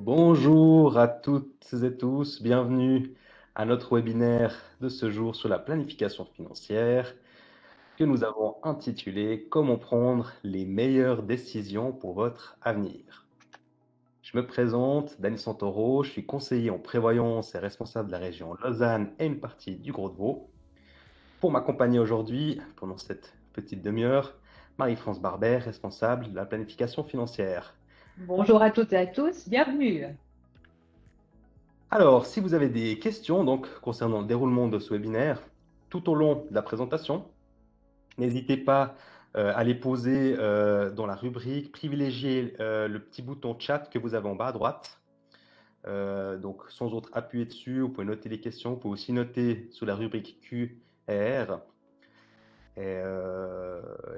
Bonjour à toutes et tous, bienvenue à notre webinaire de ce jour sur la planification financière que nous avons intitulé Comment prendre les meilleures décisions pour votre avenir. Je me présente, Dani Santoro, je suis conseiller en prévoyance et responsable de la région Lausanne et une partie du Gros-de-Vaud. Pour m'accompagner aujourd'hui, pendant cette petite demi-heure, Marie-France Barbet, responsable de la planification financière. Bonjour à toutes et à tous, bienvenue. Alors, si vous avez des questions concernant le déroulement de ce webinaire, tout au long de la présentation, n'hésitez pas à les poser dans la rubrique, privilégiez le petit bouton chat que vous avez en bas à droite. Donc, sans autre, appuyez dessus, vous pouvez noter les questions, vous pouvez aussi noter sous la rubrique Q et R. Et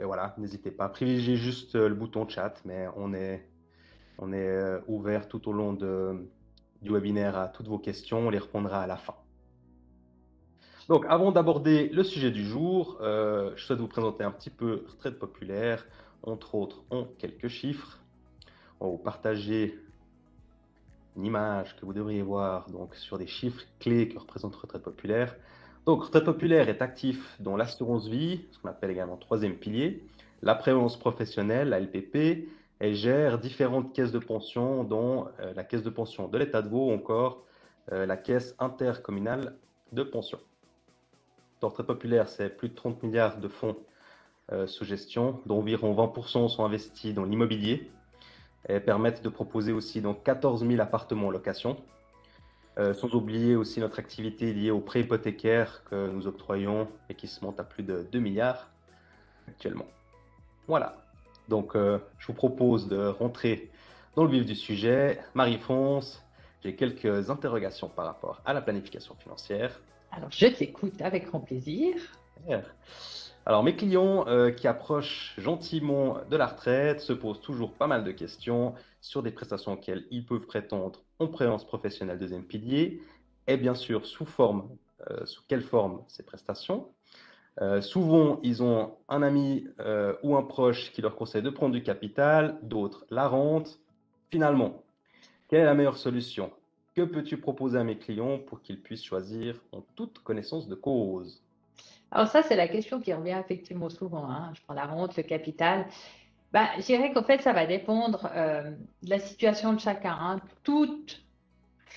voilà, n'hésitez pas, privilégiez juste le bouton chat, mais on est ouvert tout au long du webinaire à toutes vos questions, on les répondra à la fin. Donc, avant d'aborder le sujet du jour, je souhaite vous présenter un petit peu Retraite Populaire, entre autres en quelques chiffres. On va vous partager une image que vous devriez voir donc, sur des chiffres clés que représente Retraite Populaire. Donc, Retraite Populaire est actif dans l'assurance vie, ce qu'on appelle également troisième pilier, la prévoyance professionnelle, la LPP, et gère différentes caisses de pension, dont la caisse de pension de l'État de Vaud ou encore la caisse intercommunale de pension. Retraite Populaire, c'est plus de 30 milliards de fonds sous gestion, dont environ 20% sont investis dans l'immobilier et permettent de proposer aussi donc 14 000 appartements en location. Sans oublier aussi notre activité liée aux prêts hypothécaires que nous octroyons et qui se monte à plus de 2 milliards actuellement. Voilà. Donc, je vous propose de rentrer dans le vif du sujet. Marie-France, j'ai quelques interrogations par rapport à la planification financière. Alors, je t'écoute avec grand plaisir. Alors, mes clients qui approchent gentiment de la retraite se posent toujours pas mal de questions sur des prestations auxquelles ils peuvent prétendre en prévoyance professionnelle deuxième pilier et bien sûr sous quelle forme ces prestations. Souvent, ils ont un ami ou un proche qui leur conseille de prendre du capital, d'autres la rente. Finalement, quelle est la meilleure solution? Que peux-tu proposer à mes clients pour qu'ils puissent choisir en toute connaissance de cause? Alors ça, c'est la question qui revient effectivement souvent. Je prends la rente, le capital. Je dirais qu'en fait, ça va dépendre de la situation de chacun. Toute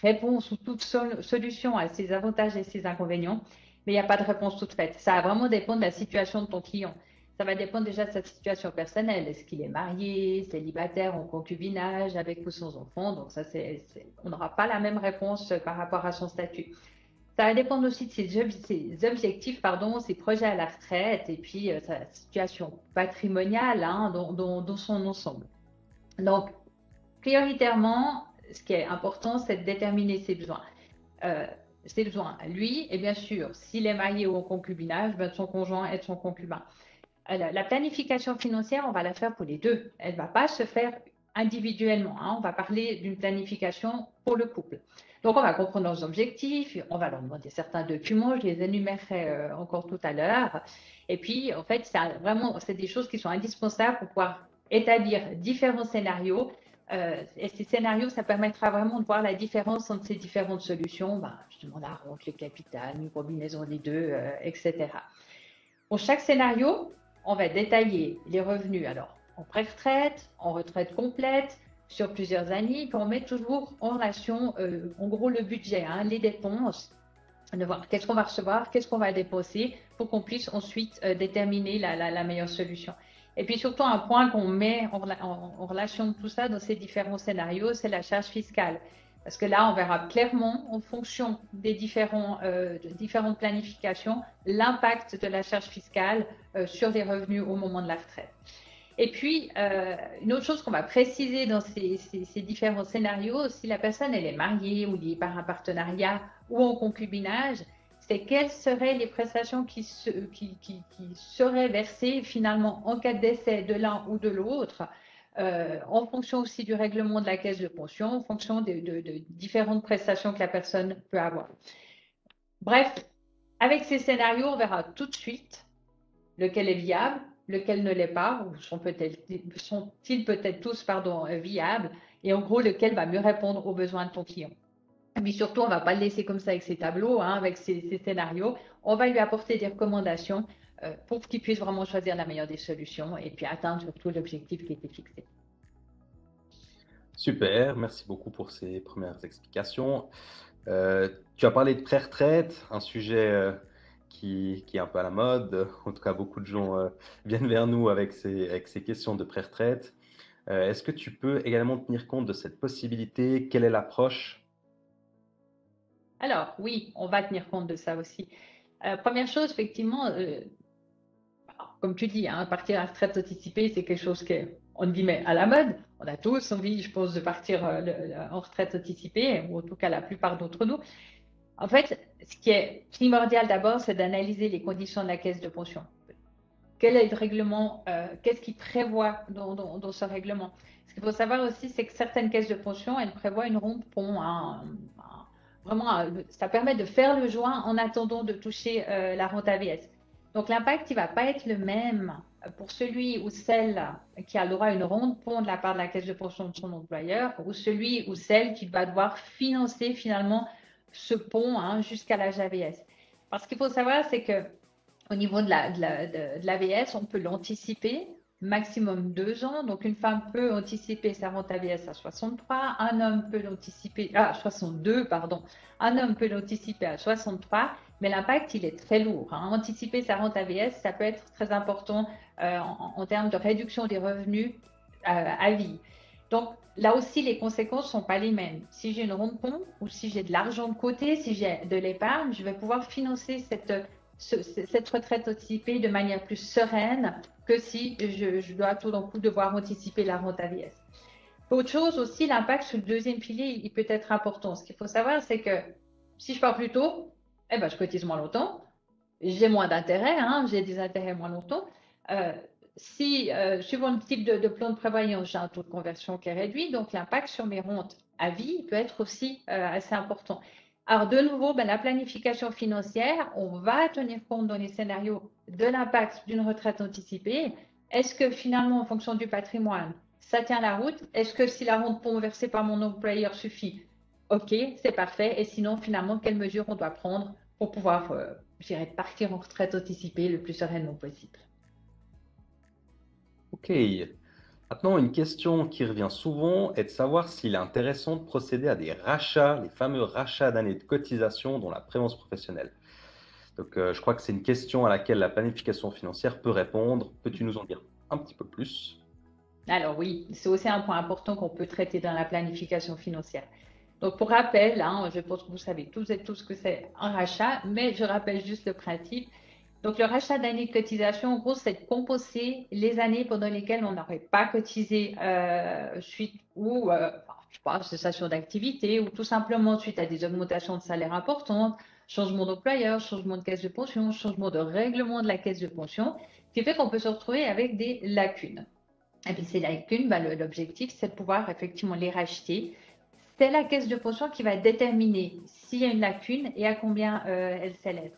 réponse ou toute solution a ses avantages et ses inconvénients, mais il n'y a pas de réponse toute faite. Ça va vraiment dépendre de la situation de ton client. Ça va dépendre déjà de sa situation personnelle. Est-ce qu'il est marié, célibataire, en concubinage, avec ou sans enfant? Donc ça, on n'aura pas la même réponse par rapport à son statut. Ça va dépendre aussi de ses objectifs, ses projets à la retraite et puis sa situation patrimoniale dans son ensemble. Donc, prioritairement, ce qui est important, c'est de déterminer ses besoins. Ses besoins à lui, et bien sûr, s'il est marié ou en concubinage, de son conjoint et de son concubin. La planification financière, on va la faire pour les deux. Elle ne va pas se faire individuellement. On va parler d'une planification pour le couple. Donc, on va comprendre leurs objectifs, on va leur demander certains documents, je les énumérerai encore tout à l'heure. Et puis, en fait, c'est des choses qui sont indispensables pour pouvoir établir différents scénarios. Et ces scénarios, ça permettra vraiment de voir la différence entre ces différentes solutions, justement la rente, le capital, une combinaison des deux, etc. Pour chaque scénario, on va détailler les revenus, alors en pré-retraite, en retraite complète, sur plusieurs années, puis on met toujours en relation, en gros, le budget, les dépenses, de voir qu'est-ce qu'on va recevoir, qu'est-ce qu'on va dépenser, pour qu'on puisse ensuite déterminer la meilleure solution. Et puis surtout, un point qu'on met en relation de tout ça dans ces différents scénarios, c'est la charge fiscale. Parce que là, on verra clairement, en fonction des différentes planifications, l'impact de la charge fiscale sur les revenus au moment de la retraite. Et puis, une autre chose qu'on va préciser dans ces différents scénarios, si la personne elle est mariée ou liée par un partenariat ou en concubinage, c'est quelles seraient les prestations qui seraient versées finalement en cas de décès de l'un ou de l'autre, en fonction aussi du règlement de la caisse de pension, en fonction de différentes prestations que la personne peut avoir. Bref, avec ces scénarios, on verra tout de suite lequel est viable, lequel ne l'est pas, ou sont-ils peut-être tous, pardon, viables, et en gros, lequel va mieux répondre aux besoins de ton client. Et puis surtout, on ne va pas le laisser comme ça avec ses tableaux, hein, avec ses scénarios. On va lui apporter des recommandations pour qu'il puisse vraiment choisir la meilleure des solutions et puis atteindre surtout l'objectif qui était fixé. Super, merci beaucoup pour ces premières explications. Tu as parlé de pré-retraite, un sujet qui est un peu à la mode. En tout cas, beaucoup de gens viennent vers nous avec ces questions de pré-retraite. Est-ce que tu peux également tenir compte de cette possibilité? Quelle est l'approche? Alors oui, on va tenir compte de ça aussi. Première chose, effectivement, comme tu dis, hein, partir à la retraite anticipée, c'est quelque chose qui est, on dit, mais à la mode. On a tous envie, je pense, de partir en retraite anticipée, ou en tout cas la plupart d'entre nous. En fait, ce qui est primordial d'abord, c'est d'analyser les conditions de la caisse de pension. Quel est le règlement? Qu'est-ce qui prévoit dans ce règlement? Ce qu'il faut savoir aussi, c'est que certaines caisses de pension, elles prévoient une ronde-pont. Vraiment, ça permet de faire le joint en attendant de toucher la rente AVS. Donc, l'impact, il ne va pas être le même pour celui ou celle qui a le droit à une ronde-pont de la part de la caisse de pension de son employeur ou celui ou celle qui va devoir financer finalement ce pont jusqu'à l'âge AVS. Parce qu'il faut savoir, c'est que au niveau de l'AVS, on peut l'anticiper, maximum 2 ans. Donc, une femme peut anticiper sa rente AVS à 63, un homme peut l'anticiper à 62, pardon. Un homme peut l'anticiper à 63, mais l'impact, il est très lourd. Anticiper sa rente AVS, ça peut être très important en termes de réduction des revenus à vie. Donc, là aussi, les conséquences ne sont pas les mêmes. Si j'ai une ronde-pont ou si j'ai de l'argent de côté, si j'ai de l'épargne, je vais pouvoir financer cette retraite anticipée de manière plus sereine que si je dois tout d'un coup devoir anticiper la rente AVS. Autre chose aussi, l'impact sur le deuxième pilier, il peut être important. Ce qu'il faut savoir, c'est que si je pars plus tôt, eh ben, je cotise moins longtemps, j'ai moins d'intérêts, j'ai des intérêts moins longtemps. Si, suivant le type de plan de prévoyance, j'ai un taux de conversion qui est réduit, donc l'impact sur mes rentes à vie peut être aussi assez important. Alors, de nouveau, la planification financière, on va tenir compte dans les scénarios de l'impact d'une retraite anticipée. Est-ce que finalement, en fonction du patrimoine, ça tient la route? Est-ce que si la rente pont versée par mon employeur suffit? OK, c'est parfait. Et sinon, finalement, quelles mesures on doit prendre pour pouvoir, je dirais, partir en retraite anticipée le plus sereinement possible? Ok. Maintenant, une question qui revient souvent est de savoir s'il est intéressant de procéder à des rachats, les fameux rachats d'années de cotisation dans la prévoyance professionnelle. Donc, je crois que c'est une question à laquelle la planification financière peut répondre. Peux-tu nous en dire un petit peu plus? Alors oui, c'est aussi un point important qu'on peut traiter dans la planification financière. Donc pour rappel, je pense que vous savez tous et tous ce que c'est un rachat, mais je rappelle juste le principe. Donc le rachat d'années de cotisation, en gros, c'est de compenser les années pendant lesquelles on n'aurait pas cotisé suite ou je sais pas, cessation d'activité ou tout simplement suite à des augmentations de salaire importantes, changement d'employeur, changement de caisse de pension, changement de règlement de la caisse de pension, ce qui fait qu'on peut se retrouver avec des lacunes. Et puis ces lacunes, l'objectif, c'est de pouvoir effectivement les racheter. C'est la caisse de pension qui va déterminer s'il y a une lacune et à combien elle s'élève.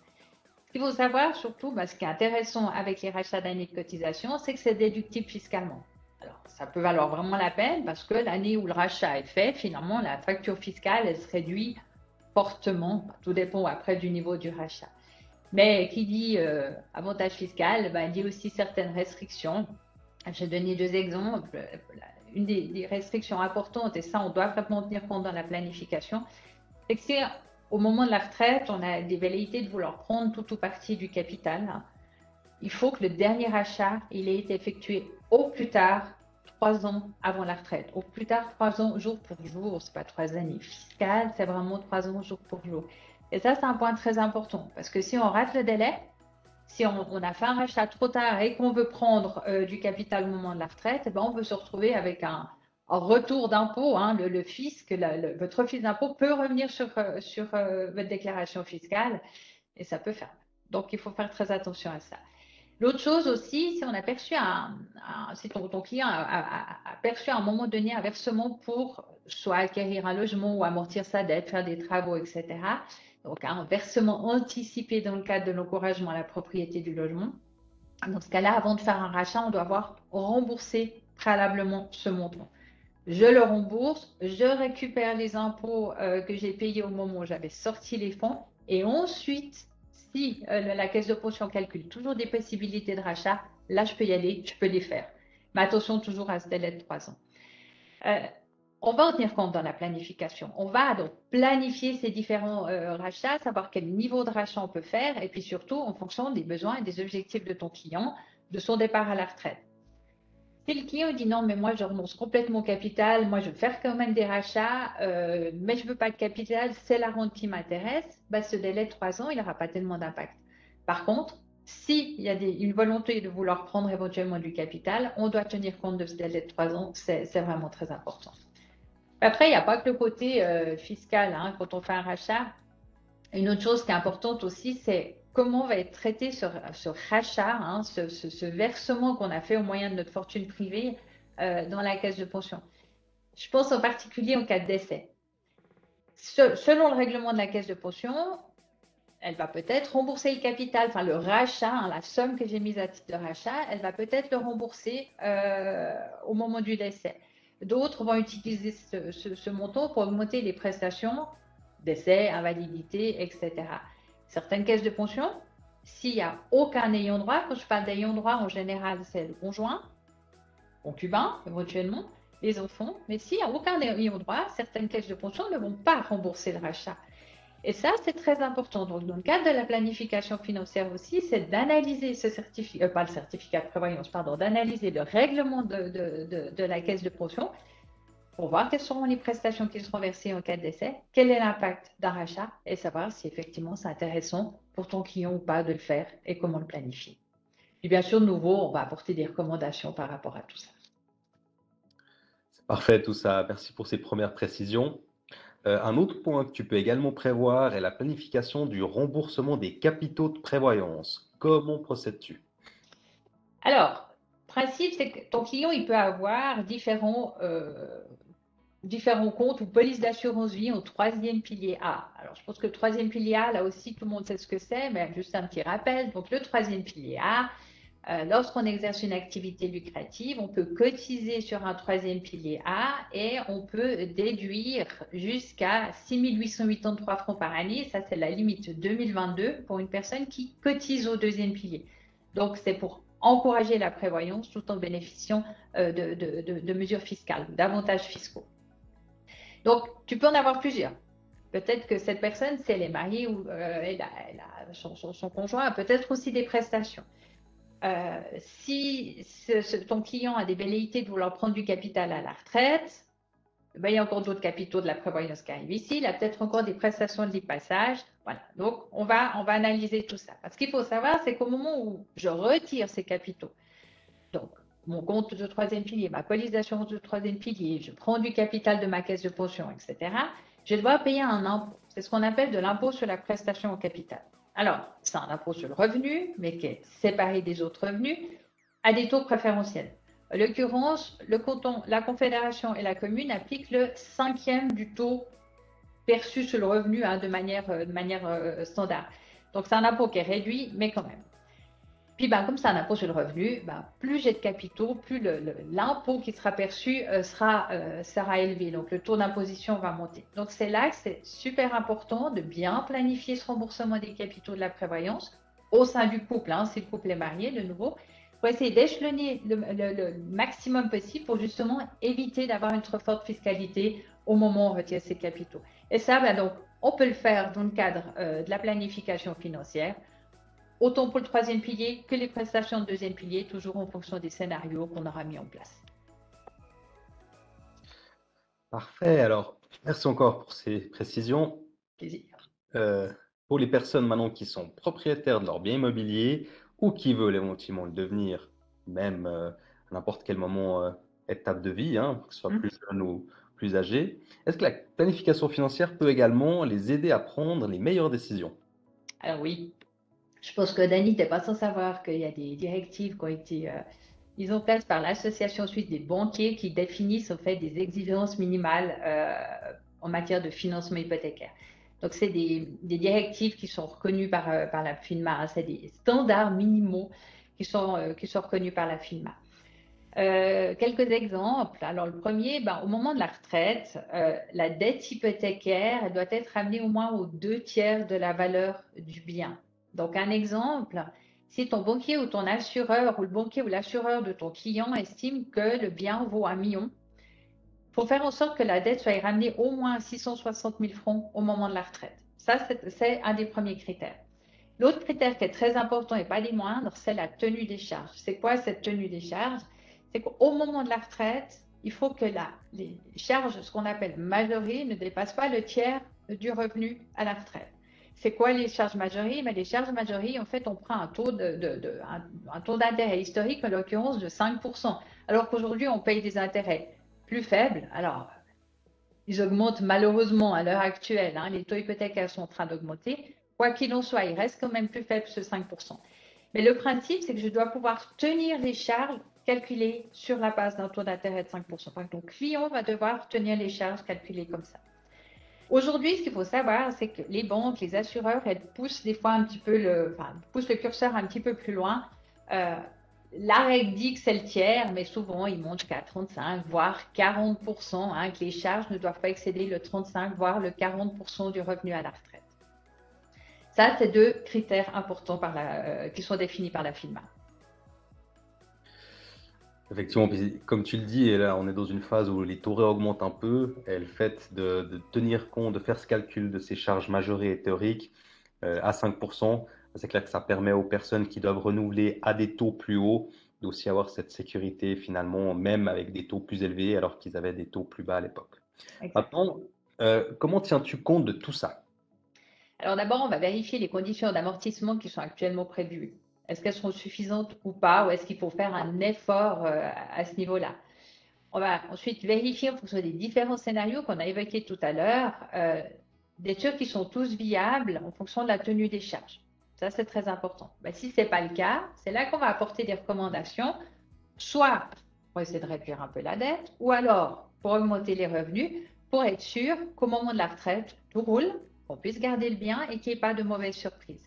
Ce qu'il faut savoir surtout, ce qui est intéressant avec les rachats d'années de cotisation, c'est que c'est déductible fiscalement. Alors, ça peut valoir vraiment la peine parce que l'année où le rachat est fait, finalement, la facture fiscale, elle se réduit fortement. Tout dépend après du niveau du rachat. Mais qui dit avantage fiscal, dit aussi certaines restrictions. Je vais donner 2 exemples. Une des restrictions importantes, et ça, on doit vraiment tenir compte dans la planification, c'est que si au moment de la retraite, on a des velléités de vouloir prendre tout ou partie du capital, il faut que le dernier achat, il ait été effectué au plus tard 3 ans avant la retraite. Au plus tard 3 ans jour pour jour, c'est pas 3 années fiscales, c'est vraiment 3 ans jour pour jour. Et ça, c'est un point très important parce que si on rate le délai, si on a fait un rachat trop tard et qu'on veut prendre du capital au moment de la retraite, on peut se retrouver avec un retour d'impôt. Le fisc, votre office d'impôt peut revenir sur votre déclaration fiscale et ça peut faire. Donc, il faut faire très attention à ça. L'autre chose aussi, si on a perçu si ton client a perçu à un moment donné un versement pour soit acquérir un logement ou amortir sa dette, faire des travaux, etc. Donc, un versement anticipé dans le cadre de l'encouragement à la propriété du logement. Dans ce cas-là, avant de faire un rachat, on doit avoir remboursé préalablement ce montant. Je le rembourse, je récupère les impôts que j'ai payés au moment où j'avais sorti les fonds. Et ensuite, si la caisse de pension calcule toujours des possibilités de rachat, là, je peux y aller, je peux les faire. Mais attention toujours à ce délai de 3 ans. On va en tenir compte dans la planification. On va donc planifier ces différents rachats, savoir quel niveau de rachat on peut faire, et puis surtout en fonction des besoins et des objectifs de ton client, de son départ à la retraite. Si le client dit non, mais moi je renonce complètement au capital, moi je veux faire quand même des rachats, mais je ne veux pas de capital, c'est la rente qui m'intéresse, bah, ce délai de 3 ans, il n'aura pas tellement d'impact. Par contre, s'il y a une volonté de vouloir prendre éventuellement du capital, on doit tenir compte de ce délai de 3 ans, c'est vraiment très important. Après, il n'y a pas que le côté fiscal hein, quand on fait un rachat. Une autre chose qui est importante aussi, c'est comment va être traité ce rachat, hein, ce versement qu'on a fait au moyen de notre fortune privée dans la caisse de pension. Je pense en particulier en cas de décès. Selon le règlement de la caisse de pension, elle va peut-être rembourser le capital, enfin le rachat, hein, la somme que j'ai mise à titre de rachat, elle va peut-être le rembourser au moment du décès. D'autres vont utiliser ce montant pour augmenter les prestations, décès, invalidité, etc. Certaines caisses de pension, s'il n'y a aucun ayant droit, quand je parle d'ayant droit, en général, c'est le conjoint, concubin, éventuellement, les enfants, mais s'il n'y a aucun ayant droit, certaines caisses de pension ne vont pas rembourser le rachat. Et ça, c'est très important. Donc, dans le cadre de la planification financière aussi, c'est d'analyser ce certificat, pas le certificat de prévoyance, pardon, d'analyser le règlement de la caisse de pension pour voir quelles seront les prestations qui seront versées en cas de décès, quel est l'impact d'un rachat et savoir si effectivement c'est intéressant pour ton client ou pas de le faire et comment le planifier. Et bien sûr, de nouveau, on va apporter des recommandations par rapport à tout ça. C'est parfait tout ça. Merci pour ces premières précisions. Un autre point que tu peux également prévoir est la planification du remboursement des capitaux de prévoyance. Comment procèdes-tu? Alors, le principe, c'est que ton client, il peut avoir différents comptes ou polices d'assurance vie au troisième pilier A. Alors, je pense que le troisième pilier A, là aussi, tout le monde sait ce que c'est, mais juste un petit rappel. Donc, le troisième pilier A, lorsqu'on exerce une activité lucrative, on peut cotiser sur un troisième pilier A et on peut déduire jusqu'à 6 883 francs par année. Ça, c'est la limite 2022 pour une personne qui cotise au deuxième pilier. Donc, c'est pour encourager la prévoyance tout en bénéficiant de mesures fiscales, d'avantages fiscaux. Donc, tu peux en avoir plusieurs. Peut-être que cette personne, si elle est mariée ou son conjoint a peut-être aussi des prestations. Si ton client a des velléités de vouloir prendre du capital à la retraite, ben, il y a encore d'autres capitaux de la prévoyance qui arrivent ici. Il a peut-être encore des prestations de passage. Voilà. Donc, on va analyser tout ça. Ce qu'il faut savoir, c'est qu'au moment où je retire ces capitaux, donc mon compte de troisième pilier, ma police d'assurance de troisième pilier, je prends du capital de ma caisse de pension, etc., je dois payer un impôt. C'est ce qu'on appelle de l'impôt sur la prestation au capital. Alors, c'est un impôt sur le revenu, mais qui est séparé des autres revenus, à des taux préférentiels. En l'occurrence, le canton, la Confédération et la commune appliquent le 5e du taux perçu sur le revenu hein, de manière standard. Donc, c'est un impôt qui est réduit, mais quand même. Puis, ben, comme c'est un impôt sur le revenu, ben, plus j'ai de capitaux, plus l'impôt qui sera perçu sera élevé. Donc, le taux d'imposition va monter. Donc, c'est là que c'est super important de bien planifier ce remboursement des capitaux de la prévoyance au sein du couple, hein, si le couple est marié de nouveau, pour essayer d'échelonner le maximum possible pour justement éviter d'avoir une trop forte fiscalité au moment où on retire ces capitaux. Et ça, ben, donc, on peut le faire dans le cadre de la planification financière, autant pour le troisième pilier que les prestations de deuxième pilier, toujours en fonction des scénarios qu'on aura mis en place. Parfait. Alors, merci encore pour ces précisions. Plaisir. Pour les personnes maintenant qui sont propriétaires de leur bien immobilier ou qui veulent éventuellement le devenir, même à n'importe quel moment, étape de vie, hein, que ce soit plus jeune ou plus âgé, est-ce que la planification financière peut également les aider à prendre les meilleures décisions? Alors oui, je pense que Dany, tu n'es pas sans savoir qu'il y a des directives qui ont été mises en place par l'Association suisse des banquiers qui définissent en fait des exigences minimales en matière de financement hypothécaire. Donc, c'est des directives qui sont reconnues par la FINMA, hein, c'est des standards minimaux qui sont reconnus par la FINMA. Quelques exemples. Alors, le premier, au moment de la retraite, la dette hypothécaire elle doit être ramenée au moins aux 2/3 de la valeur du bien. Donc, un exemple, si ton banquier ou ton assureur ou le banquier ou l'assureur de ton client estime que le bien vaut 1 million, il faut faire en sorte que la dette soit ramenée au moins à 660 000 francs au moment de la retraite. Ça, c'est un des premiers critères. L'autre critère qui est très important et pas des moindres, c'est la tenue des charges. C'est quoi cette tenue des charges? C'est qu'au moment de la retraite, il faut que les charges, ce qu'on appelle majorées, ne dépassent pas le tiers du revenu à la retraite. C'est quoi les charges majorées? Les charges majorées, en fait, on prend un taux d'intérêt historique, en l'occurrence de 5%, alors qu'aujourd'hui, on paye des intérêts plus faibles. Alors, ils augmentent malheureusement à l'heure actuelle. Les taux hypothécaires sont en train d'augmenter. Quoi qu'il en soit, il reste quand même plus faible ce 5%. Mais le principe, c'est que je dois pouvoir tenir les charges calculées sur la base d'un taux d'intérêt de 5%. Donc, le client va devoir tenir les charges calculées comme ça. Aujourd'hui, ce qu'il faut savoir, c'est que les banques, les assureurs, elles poussent des fois un petit peu poussent le curseur un petit peu plus loin. La règle dit que c'est le tiers, mais souvent, ils montent jusqu'à 35, voire 40%, que les charges ne doivent pas excéder le 35, voire le 40% du revenu à la retraite. Ça, c'est deux critères importants qui sont définis par la FINMA. Effectivement, comme tu le dis, et là on est dans une phase où les taux augmentent un peu, et le fait de tenir compte, de faire ce calcul de ces charges majorées et théoriques à 5%, c'est clair que ça permet aux personnes qui doivent renouveler à des taux plus hauts d'aussi avoir cette sécurité finalement, même avec des taux plus élevés alors qu'ils avaient des taux plus bas à l'époque. Maintenant, comment tiens-tu compte de tout ça? Alors d'abord, on va vérifier les conditions d'amortissement qui sont actuellement prévues. Est-ce qu'elles sont suffisantes ou pas, ou est-ce qu'il faut faire un effort à ce niveau-là? On va ensuite vérifier en fonction des différents scénarios qu'on a évoqués tout à l'heure, d'être sûr qu'ils sont tous viables en fonction de la tenue des charges. Ça, c'est très important. Si ce n'est pas le cas, c'est là qu'on va apporter des recommandations, soit pour essayer de réduire un peu la dette, ou alors pour augmenter les revenus, pour être sûr qu'au moment de la retraite, tout roule, qu'on puisse garder le bien et qu'il n'y ait pas de mauvaises surprises.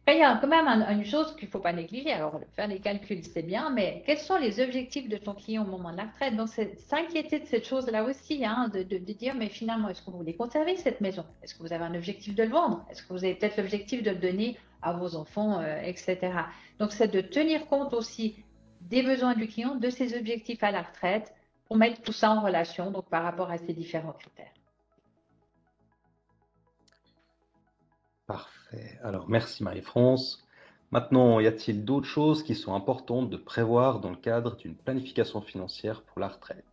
Après, il y a quand même une chose qu'il ne faut pas négliger. Alors, faire les calculs, c'est bien, mais quels sont les objectifs de ton client au moment de la retraite? Donc, c'est s'inquiéter de cette chose-là aussi, de dire, mais finalement, est-ce que vous voulez conserver cette maison? Est-ce que vous avez un objectif de le vendre? Est-ce que vous avez peut-être l'objectif de le donner à vos enfants, etc. Donc, c'est de tenir compte aussi des besoins du client, de ses objectifs à la retraite, pour mettre tout ça en relation, donc par rapport à ces différents critères. Parfait. Alors, merci Marie-France. Maintenant, y a-t-il d'autres choses qui sont importantes de prévoir dans le cadre d'une planification financière pour la retraite?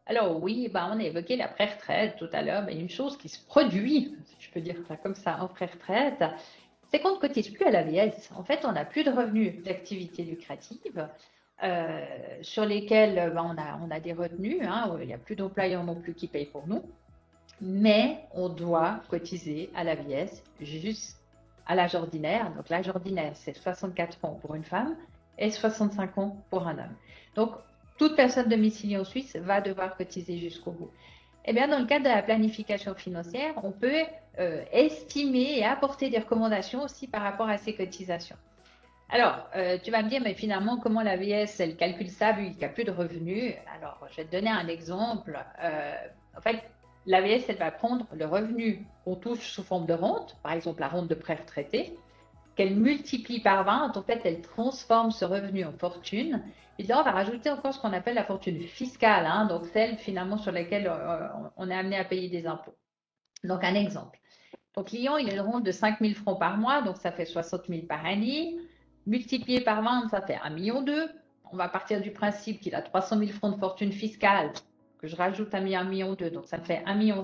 Alors oui, on a évoqué la pré-retraite tout à l'heure, mais une chose qui se produit, si je peux dire ça comme ça, en pré-retraite, c'est qu'on ne cotise plus à l'AVS. En fait, on n'a plus de revenus d'activité lucrative sur lesquels on a des retenues, il n'y a plus d'employeurs non plus qui payent pour nous, mais on doit cotiser à l'AVS juste à l'âge ordinaire. Donc l'âge ordinaire, c'est 64 ans pour une femme et 65 ans pour un homme. Donc, toute personne domiciliée en Suisse va devoir cotiser jusqu'au bout. Eh bien, dans le cadre de la planification financière, on peut estimer et apporter des recommandations aussi par rapport à ces cotisations. Alors, tu vas me dire, mais finalement, comment l'AVS, elle calcule ça vu qu'il n'y a plus de revenus? Alors, je vais te donner un exemple. En fait, l'AVS, elle va prendre le revenu qu'on touche sous forme de rente, par exemple la rente de pré-retraité, qu'elle multiplie par 20. En fait, elle transforme ce revenu en fortune. Et là, on va rajouter encore ce qu'on appelle la fortune fiscale, donc celle finalement sur laquelle on est amené à payer des impôts. Donc, un exemple. Ton client, il a une rente de 5 000 francs par mois, donc ça fait 60 000 par année. Multiplié par 20, ça fait 1,2 million. On va partir du principe qu'il a 300 000 francs de fortune fiscale, que je rajoute à 1,2 million, donc ça fait 1,5 million.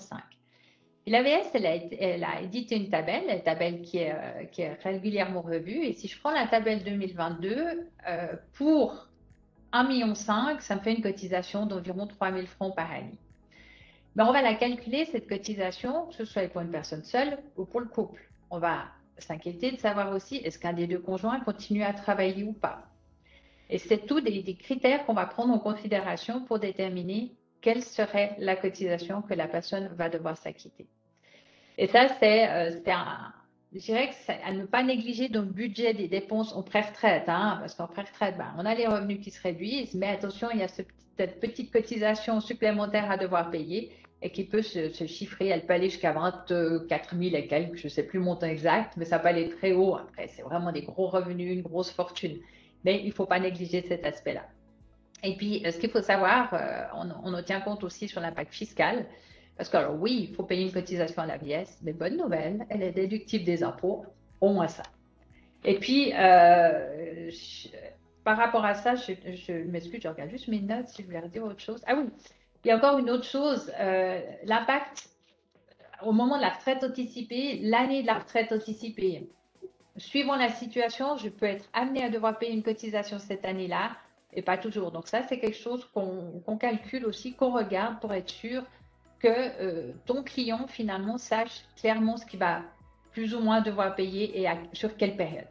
Et l'AVS, elle a édité une tabelle qui est régulièrement revue. Et si je prends la tabelle 2022, pour 1,5 million, ça me fait une cotisation d'environ 3 000 francs par année. On va la calculer, cette cotisation, que ce soit pour une personne seule ou pour le couple. On va s'inquiéter de savoir aussi, est-ce qu'un des deux conjoints continue à travailler ou pas? Et c'est tous des critères qu'on va prendre en considération pour déterminer quelle serait la cotisation que la personne va devoir s'acquitter. Et ça, c'est je dirais que c'est à ne pas négliger dans le budget des dépenses en pré-retraite, hein, parce qu'en pré-retraite, ben, on a les revenus qui se réduisent, mais attention, il y a cette petite cotisation supplémentaire à devoir payer et qui peut se chiffrer, elle peut aller jusqu'à 24 000 et quelques, je ne sais plus le montant exact, mais ça peut aller très haut. Après, c'est vraiment des gros revenus, une grosse fortune. Mais il ne faut pas négliger cet aspect-là. Et puis, ce qu'il faut savoir, on en tient compte aussi sur l'impact fiscal. Parce que, alors oui, il faut payer une cotisation à la vieillesse, mais bonne nouvelle, elle est déductible des impôts, au moins ça. Et puis, par rapport à ça, je m'excuse, je regarde juste mes notes si je voulais redire autre chose. Ah oui, il y a encore une autre chose, l'impact au moment de la retraite anticipée, l'année de la retraite anticipée. Suivant la situation, je peux être amenée à devoir payer une cotisation cette année-là et pas toujours. Donc ça, c'est quelque chose qu'on calcule aussi, qu'on regarde pour être sûr que ton client, finalement, sache clairement ce qu'il va plus ou moins devoir payer et sur quelle période.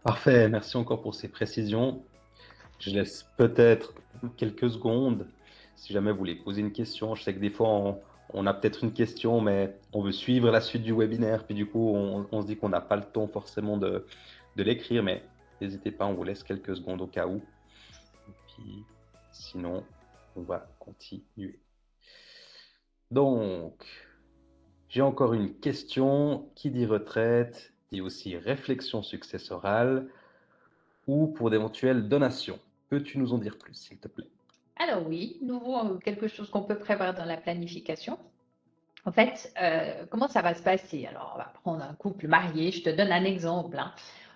Parfait, merci encore pour ces précisions. Je laisse peut-être quelques secondes si jamais vous voulez poser une question. Je sais que des fois, on a peut-être une question, mais on veut suivre la suite du webinaire, puis du coup, on se dit qu'on n'a pas le temps forcément de l'écrire, mais n'hésitez pas, on vous laisse quelques secondes au cas où. Et puis, sinon, on va continuer. Donc, j'ai encore une question. Qui dit retraite dit aussi réflexion successorale ou pour d'éventuelles donations. Peux-tu nous en dire plus, s'il te plaît? Alors oui, nouveau, quelque chose qu'on peut prévoir dans la planification. En fait, comment ça va se passer? Alors, on va prendre un couple marié, je te donne un exemple, hein.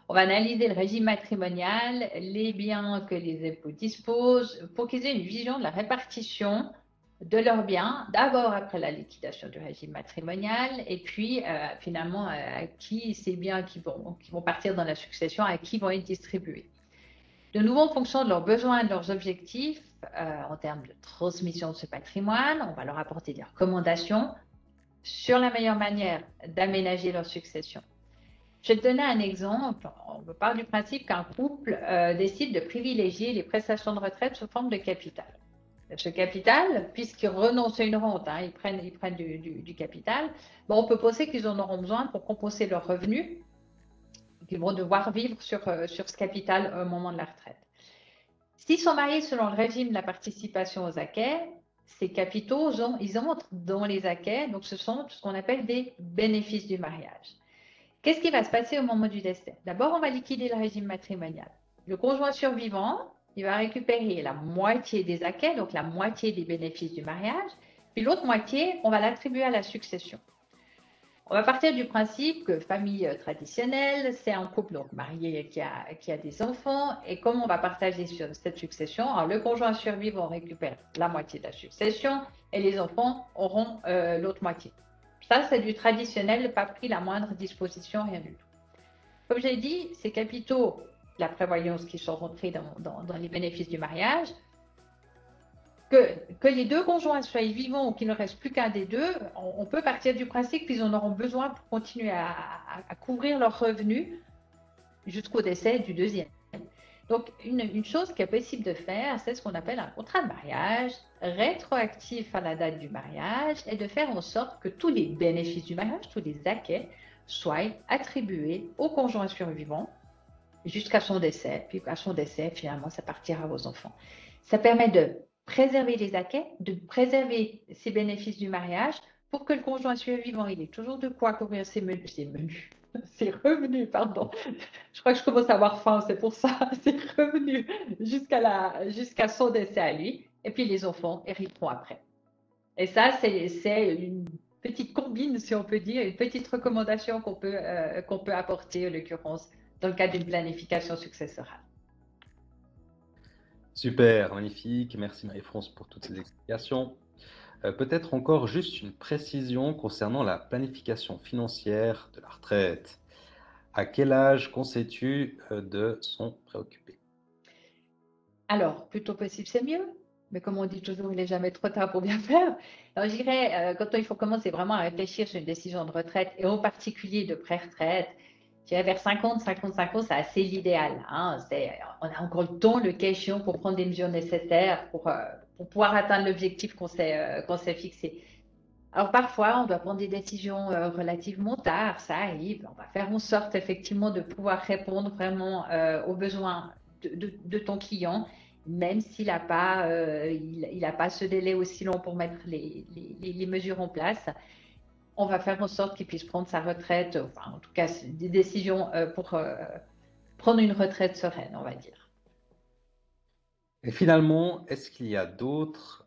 On va analyser le régime matrimonial, les biens que les époux disposent, pour qu'ils aient une vision de la répartition de leurs biens, d'abord après la liquidation du régime matrimonial, et puis finalement à qui ces biens qui vont partir dans la succession, à qui vont être distribués. De nouveau, en fonction de leurs besoins et de leurs objectifs, en termes de transmission de ce patrimoine, on va leur apporter des recommandations sur la meilleure manière d'aménager leur succession. Je vais te donner un exemple. On part du principe qu'un couple décide de privilégier les prestations de retraite sous forme de capital. Ce capital, puisqu'ils renoncent à une rente, hein, ils prennent du capital, bon, on peut penser qu'ils en auront besoin pour compenser leurs revenus, qu'ils vont devoir vivre sur ce capital au moment de la retraite. S'ils sont mariés selon le régime de la participation aux acquets, ces capitaux, ils entrent dans les acquets, donc ce sont ce qu'on appelle des bénéfices du mariage. Qu'est-ce qui va se passer au moment du décès? D'abord, on va liquider le régime matrimonial. Le conjoint survivant, il va récupérer la moitié des acquets, donc la moitié des bénéfices du mariage, puis l'autre moitié, on va l'attribuer à la succession. On va partir du principe que famille traditionnelle, c'est un couple donc marié qui a des enfants, et comment on va partager sur cette succession? Alors, le conjoint survivant récupère la moitié de la succession et les enfants auront l'autre moitié. Ça, c'est du traditionnel, pas pris la moindre disposition, rien du tout. Comme j'ai dit, ces capitaux, la prévoyance qui sont rentrés dans les bénéfices du mariage, que les deux conjoints soient vivants ou qu'il ne reste plus qu'un des deux, on peut partir du principe qu'ils en auront besoin pour continuer à couvrir leurs revenus jusqu'au décès du deuxième. Donc, une chose qui est possible de faire, c'est ce qu'on appelle un contrat de mariage rétroactif à la date du mariage et de faire en sorte que tous les bénéfices du mariage, tous les acquets, soient attribués au conjoint survivant jusqu'à son décès. Puis à son décès, finalement, ça partira aux enfants. Ça permet de préserver les acquets, de préserver ces bénéfices du mariage pour que le conjoint survivant, il ait toujours de quoi couvrir ses revenus, pardon. Je crois que je commence à avoir faim, c'est pour ça, ses revenus jusqu'à son décès à lui. Et puis les enfants hériteront après. Et ça, c'est une petite combine, si on peut dire, une petite recommandation qu'on peut apporter, en l'occurrence, dans le cadre d'une planification successorale. Super, magnifique. Merci Marie-France pour toutes ces explications. Peut-être encore juste une précision concernant la planification financière de la retraite. À quel âge conseilles-tu de s'en préoccuper? Alors, plus tôt possible, c'est mieux. Mais comme on dit toujours, il n'est jamais trop tard pour bien faire. Alors, je dirais, quand il faut commencer vraiment à réfléchir sur une décision de retraite, et en particulier de pré-retraite, je dirais vers 50, 55 ans, c'est assez l'idéal, hein. On a encore le temps, le cas échéant, pour prendre des mesures nécessaires pour pouvoir atteindre l'objectif qu'on s'est fixé. Alors parfois, on doit prendre des décisions relativement tard, ça arrive. On va faire en sorte effectivement de pouvoir répondre vraiment aux besoins de ton client, même s'il n'a pas, il a pas ce délai aussi long pour mettre les mesures en place. On va faire en sorte qu'il puisse prendre sa retraite, enfin en tout cas des décisions pour prendre une retraite sereine, on va dire. Et finalement, est-ce qu'il y a d'autres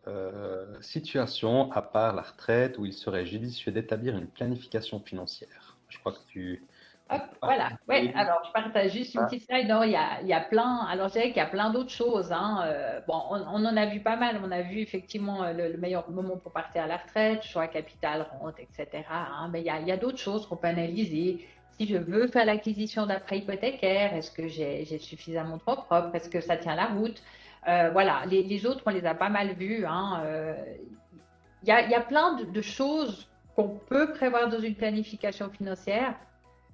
situations, à part la retraite, où il serait judicieux d'établir une planification financière? Je crois que tu as Hop, voilà. Ouais, partagé alors je partage juste une ça. petite slide. Non, il y a plein. Alors, je dirais qu'il y a plein d'autres choses, hein. Bon, on en a vu pas mal. On a vu effectivement le meilleur moment pour partir à la retraite, choix capital, rente, etc., hein. Mais il y a d'autres choses qu'on peut analyser. Si je veux faire l'acquisition d'un prêt hypothécaire, est-ce que j'ai suffisamment de fonds propres? Est-ce que ça tient la route? Voilà, les autres, on les a pas mal vus, hein. Il y a plein de choses qu'on peut prévoir dans une planification financière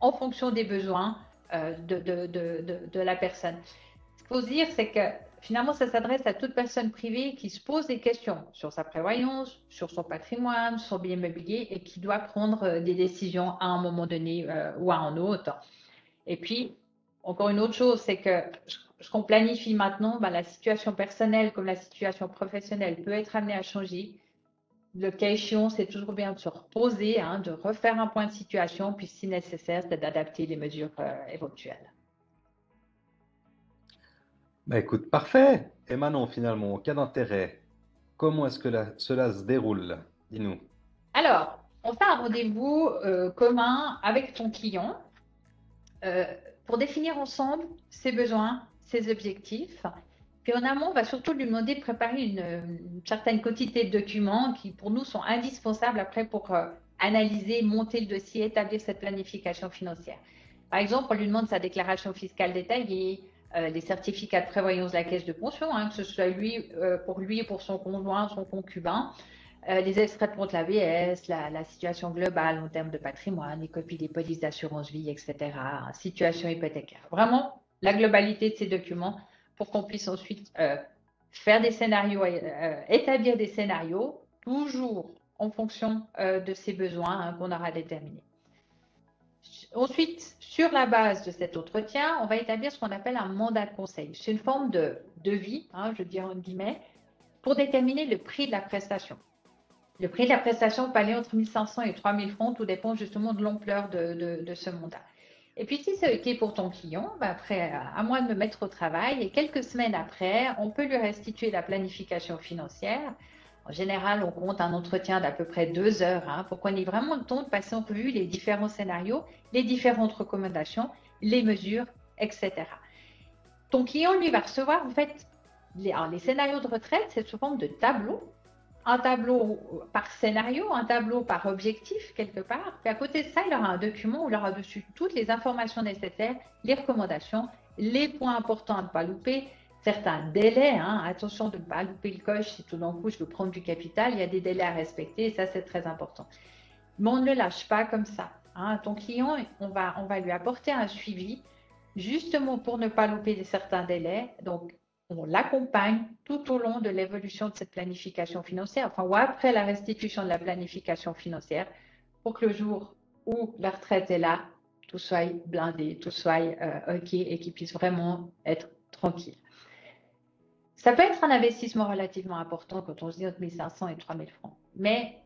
en fonction des besoins de la personne. Ce qu'il faut se dire, c'est que finalement, ça s'adresse à toute personne privée qui se pose des questions sur sa prévoyance, sur son patrimoine, sur son bien immobilier et qui doit prendre des décisions à un moment donné ou à un autre. Et puis, encore une autre chose, c'est que ce qu'on planifie maintenant, ben, la situation personnelle comme la situation professionnelle peut être amenée à changer. Le cas échéant, c'est toujours bien de se reposer, hein, de refaire un point de situation, puis si nécessaire, c'est d'adapter les mesures éventuelles. Bah, écoute, parfait. Et maintenant, finalement, en cas d'intérêt, comment est-ce que cela se déroule? Dis-nous. Alors, on fait un rendez-vous commun avec ton client euh, pour définir ensemble ses besoins, ses objectifs. Puis en amont, on va surtout lui demander de préparer une certaine quantité de documents qui, pour nous, sont indispensables après pour analyser, monter le dossier, établir cette planification financière. Par exemple, on lui demande sa déclaration fiscale détaillée, les certificats de prévoyance de la caisse de pension, hein, que ce soit pour lui, pour son conjoint, son concubin, les extraits de compte l'AVS, la situation globale en termes de patrimoine, les copies des polices d'assurance vie, etc., situation hypothécaire. Vraiment, la globalité de ces documents pour qu'on puisse ensuite faire des scénarios, établir des scénarios, toujours en fonction de ces besoins hein, qu'on aura déterminés. Ensuite, sur la base de cet entretien, on va établir ce qu'on appelle un mandat de conseil. C'est une forme de devis, hein, je dis en guillemets, pour déterminer le prix de la prestation. Le prix de la prestation peut aller entre 1 500 et 3 000 francs, tout dépend justement de l'ampleur de ce mandat. Et puis, si c'est OK pour ton client, ben après, à moi de me mettre au travail et quelques semaines après, on peut lui restituer la planification financière. En général, on compte un entretien d'à peu près 2 heures hein, pour qu'on ait vraiment le temps de passer en revue les différents scénarios, les différentes recommandations, les mesures, etc. Ton client, lui, va recevoir en fait les scénarios de retraite, c'est sous forme de tableau un tableau par scénario, un tableau par objectif quelque part. Puis à côté de ça, il aura un document où il aura dessus toutes les informations nécessaires, les recommandations, les points importants à ne pas louper, certains délais. Hein. Attention de ne pas louper le coche si tout d'un coup je veux prendre du capital. Il y a des délais à respecter et ça c'est très important. Mais on ne le lâche pas comme ça. Hein. Ton client, on va lui apporter un suivi justement pour ne pas louper certains délais. Donc, on l'accompagne tout au long de l'évolution de cette planification financière, enfin, ou après la restitution de la planification financière, pour que le jour où la retraite est là, tout soit blindé, tout soit OK et qu'il puisse vraiment être tranquille. Ça peut être un investissement relativement important quand on se dit entre 1 500 et 3 000 francs. Mais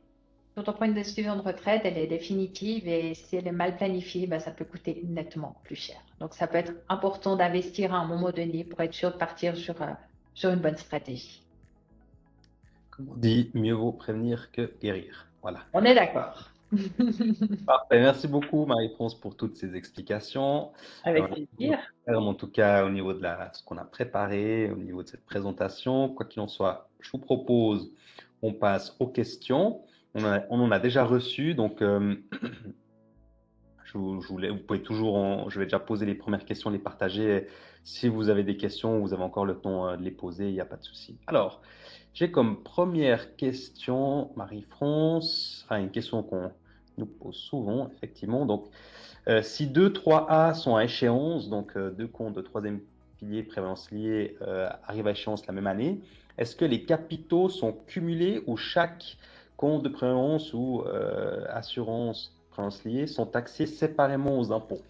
quand on prend une décision de retraite, elle est définitive et si elle est mal planifiée, ben, ça peut coûter nettement plus cher. Donc, ça peut être important d'investir à un moment donné pour être sûr de partir sur une bonne stratégie. Comme on dit, mieux vaut prévenir que guérir. Voilà. On est d'accord. Parfait. Merci beaucoup, Marie-France, pour toutes ces explications. Avec On a plaisir. en tout cas, au niveau de ce qu'on a préparé, au niveau de cette présentation. Quoi qu'il en soit, je vous propose, on passe aux questions. On en a déjà reçu, donc vous pouvez toujours, je vais déjà poser les premières questions, les partager. Si vous avez des questions, vous avez encore le temps de les poser, il n'y a pas de souci. Alors, j'ai comme première question, Marie-France, une question qu'on nous pose souvent, effectivement. Donc, si 2, 3A sont à échéance, donc deux comptes de troisième pilier prévalence liée arrivent à échéance la même année, est-ce que les capitaux sont cumulés ou chaque comptes de prévoyance ou assurance prévoyance liée sont taxés séparément aux impôts.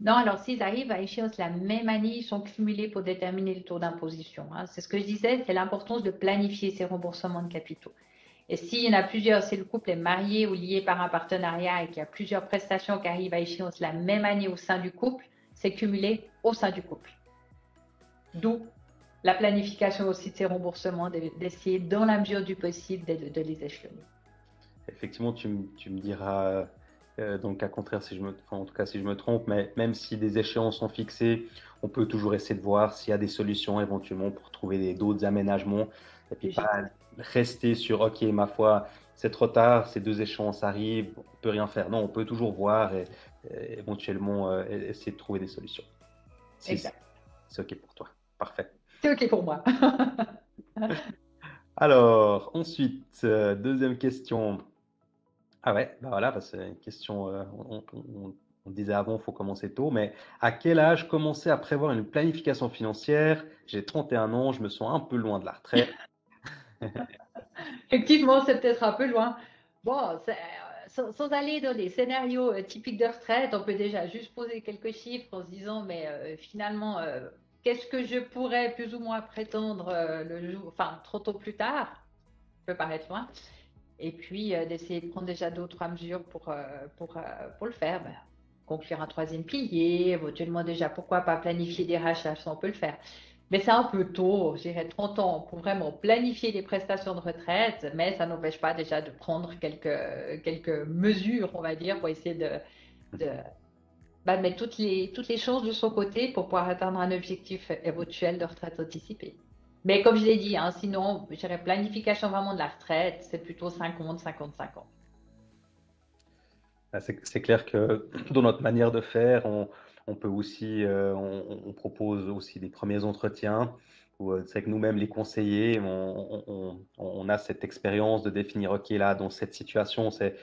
Non, alors s'ils arrivent à échéance la même année, ils sont cumulés pour déterminer le taux d'imposition, hein. C'est ce que je disais, c'est l'importance de planifier ces remboursements de capitaux. Et s'il y en a plusieurs, si le couple est marié ou lié par un partenariat et qu'il y a plusieurs prestations qui arrivent à échéance la même année au sein du couple, c'est cumulé au sein du couple. D'où la planification aussi de ces remboursements, d'essayer dans la mesure du possible de les échelonner. Effectivement, tu me diras dans le cas contraire enfin, en tout cas si je me trompe, mais même si des échéances sont fixées, on peut toujours essayer de voir s'il y a des solutions éventuellement pour trouver d'autres aménagements et puis pas rester sur OK, ma foi, c'est trop tard, ces deux échéances arrivent, on peut rien faire. Non, on peut toujours voir et éventuellement essayer de trouver des solutions. Si Exact. c'est OK pour toi. Parfait. C'est OK pour moi. Alors, ensuite, deuxième question. Ah ouais, bah voilà, bah c'est une question, on disait avant, il faut commencer tôt, mais à quel âge commencer à prévoir une planification financière? J'ai 31 ans, je me sens un peu loin de la retraite. Effectivement, c'est peut-être un peu loin. Bon, sans aller dans les scénarios typiques de retraite, on peut déjà juste poser quelques chiffres en se disant, mais finalement, qu'est-ce que je pourrais plus ou moins prétendre le jour, enfin, trop tôt plus tard, ça peut paraître loin. Et puis, d'essayer de prendre déjà d'autres mesures pour le faire. Ben, conclure un troisième pilier, éventuellement déjà, pourquoi pas planifier des rachats, ça on peut le faire. Mais c'est un peu tôt, je dirais 30 ans pour vraiment planifier les prestations de retraite, mais ça n'empêche pas déjà de prendre quelques mesures, on va dire, pour essayer de, de mettre toutes les chances de son côté pour pouvoir atteindre un objectif éventuel de retraite anticipée. Mais comme je l'ai dit, hein, sinon, je dirais planification vraiment de la retraite, c'est plutôt 50-55 ans. Ah, c'est clair que dans notre manière de faire, on peut aussi, on propose aussi des premiers entretiens où c'est que nous-mêmes, les conseillers, on a cette expérience de définir, OK, là, dans cette situation, c'est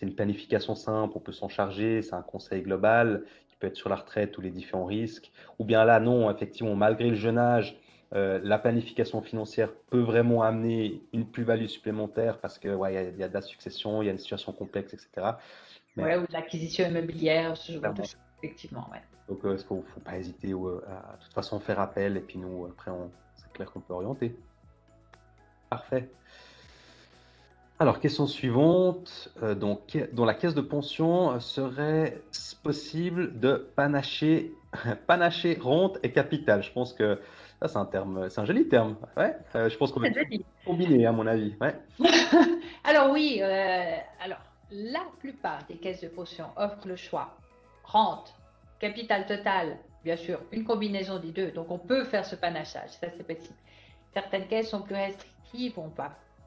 une planification simple, on peut s'en charger, c'est un conseil global qui peut être sur la retraite ou les différents risques. Ou bien là, non, effectivement, malgré le jeune âge, la planification financière peut vraiment amener une plus-value supplémentaire parce que ouais, il y a de la succession, il y a une situation complexe, etc. Ouais, Mais ou de l'acquisition immobilière, ce genre de clairement, choses, effectivement. Ouais. donc il ne faut pas hésiter à de toute façon faire appel et puis nous, après, c'est clair qu'on peut orienter. Parfait. Alors, question suivante. Donc, dans la caisse de pension, serait possible de panacher, panacher rente et capital? Je pense que ça, c'est un terme, c'est un joli terme. Ouais, je pense qu'on va C'est joli. combiner, à mon avis. Ouais. Alors oui, alors la plupart des caisses de pension offrent le choix rente, capital total, bien sûr, une combinaison des deux. Donc on peut faire ce panachage, ça c'est possible. Certaines caisses sont plus restrictives, on ne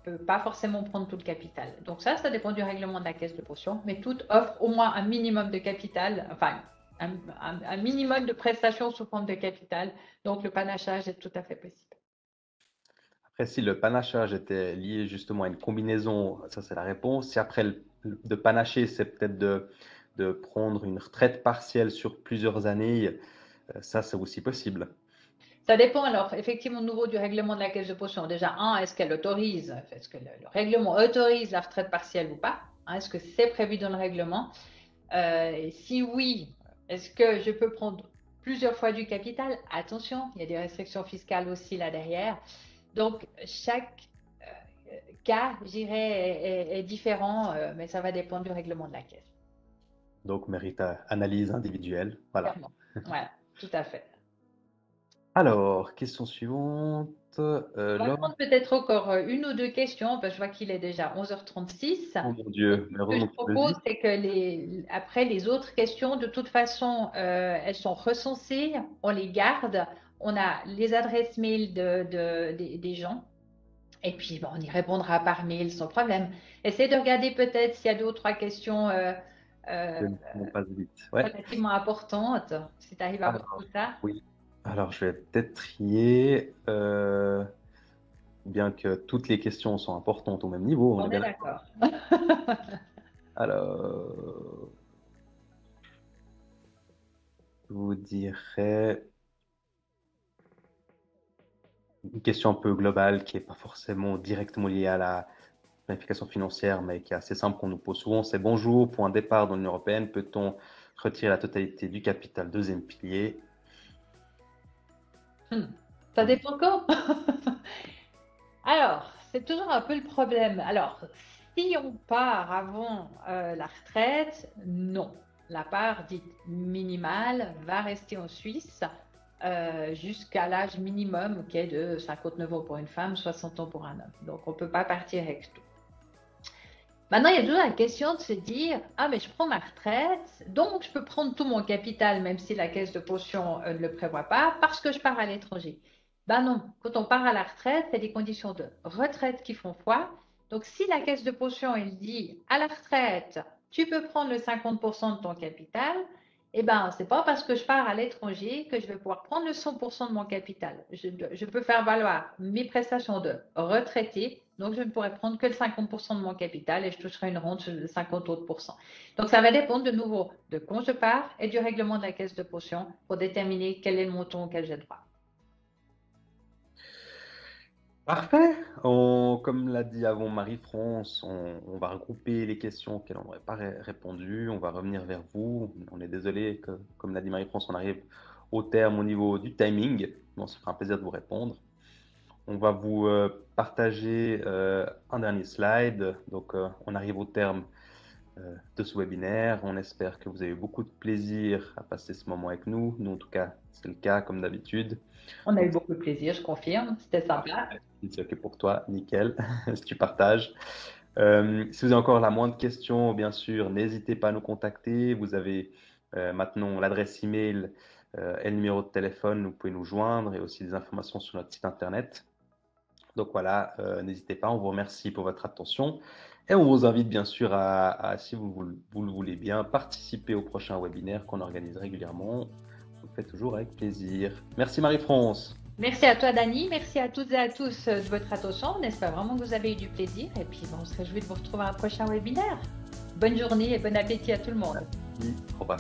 peut pas forcément prendre tout le capital. Donc ça dépend du règlement de la caisse de pension, mais toutes offrent au moins un minimum de capital, enfin un minimum de prestations sous forme de capital. Donc le panachage est tout à fait possible. Après, si le panachage était lié justement à une combinaison, ça c'est la réponse. Si après de panacher, c'est peut-être de prendre une retraite partielle sur plusieurs années, ça c'est aussi possible. Ça dépend alors effectivement de nouveau du règlement de la caisse de pension. Déjà, est-ce qu'elle autorise, est-ce que le règlement autorise la retraite partielle ou pas? Est-ce que c'est prévu dans le règlement? Et si oui, est-ce que je peux prendre plusieurs fois du capital? Attention, il y a des restrictions fiscales aussi là derrière. Donc, chaque cas, je dirais, est différent, mais ça va dépendre du règlement de la caisse. Donc, mérite analyse individuelle. Voilà. Clairement. Voilà, tout à fait. Alors, question suivante. On va prendre peut-être encore une ou deux questions, parce que je vois qu'il est déjà 11h36. Oh mon Donc, Dieu, ce que je malheureusement qu'il le propose, vit. c'est que après les autres questions, de toute façon, elles sont recensées, on les garde, on a les adresses mail des gens, et puis bon, on y répondra par mail sans problème. Essayez de regarder peut-être s'il y a deux ou trois questions euh, On passe vite. Ouais. relativement importantes, si tu arrives à voir tout Alors, ça. oui. Alors, je vais peut-être trier, bien que toutes les questions sont importantes au même niveau, on est On bien est d'accord. d'accord. Alors, je vous dirais une question un peu globale qui n'est pas forcément directement liée à planification financière, mais qui est assez simple, qu'on nous pose souvent, c'est: bonjour, pour un départ dans l'Union européenne, peut-on retirer la totalité du capital deuxième pilier? Ça dépend quand. Alors, c'est toujours un peu le problème. Alors, si on part avant la retraite, non. La part dite minimale va rester en Suisse jusqu'à l'âge minimum qui est de 59 ans pour une femme, 60 ans pour un homme. Donc, on ne peut pas partir avec tout. Maintenant, il y a toujours la question de se dire: ah, mais je prends ma retraite, donc je peux prendre tout mon capital, même si la caisse de pension ne le prévoit pas, parce que je pars à l'étranger. Ben non, quand on part à la retraite, il y a des conditions de retraite qui font foi. Donc, si la caisse de pension, elle dit à la retraite, tu peux prendre le 50% de ton capital, eh ben, c'est pas parce que je pars à l'étranger que je vais pouvoir prendre le 100% de mon capital. Je peux faire valoir mes prestations de retraité, donc je ne pourrais prendre que le 50% de mon capital et je toucherai une rente de 50 autres pourcents. Donc, ça va dépendre de nouveau de quand je pars et du règlement de la caisse de pension pour déterminer quel est le montant auquel j'ai droit. Parfait. Comme l'a dit avant Marie-France, on va regrouper les questions auxquelles on n'aurait pas répondu. On va revenir vers vous. On est désolé que, comme l'a dit Marie-France, on arrive au terme au niveau du timing. Mais on se fera un plaisir de vous répondre. On va vous partager un dernier slide. Donc, on arrive au terme de ce webinaire. On espère que vous avez eu beaucoup de plaisir à passer ce moment avec nous. Nous, en tout cas, c'est le cas comme d'habitude. On a eu beaucoup de plaisir, je confirme. C'était sympa. C'est OK pour toi, nickel, si tu partages. Si vous avez encore la moindre question, bien sûr, n'hésitez pas à nous contacter. Vous avez maintenant l'adresse email et le numéro de téléphone. Vous pouvez nous joindre et aussi des informations sur notre site internet. Donc voilà, n'hésitez pas. On vous remercie pour votre attention et on vous invite bien sûr à si vous le voulez bien, participer au prochain webinaire qu'on organise régulièrement. On le fait toujours avec plaisir. Merci Marie-France. Merci à toi, Dani. Merci à toutes et à tous de votre attention. On espère vraiment que vous avez eu du plaisir. Et puis, on se réjouit de vous retrouver à un prochain webinaire. Bonne journée et bon appétit à tout le monde. Merci. Au revoir.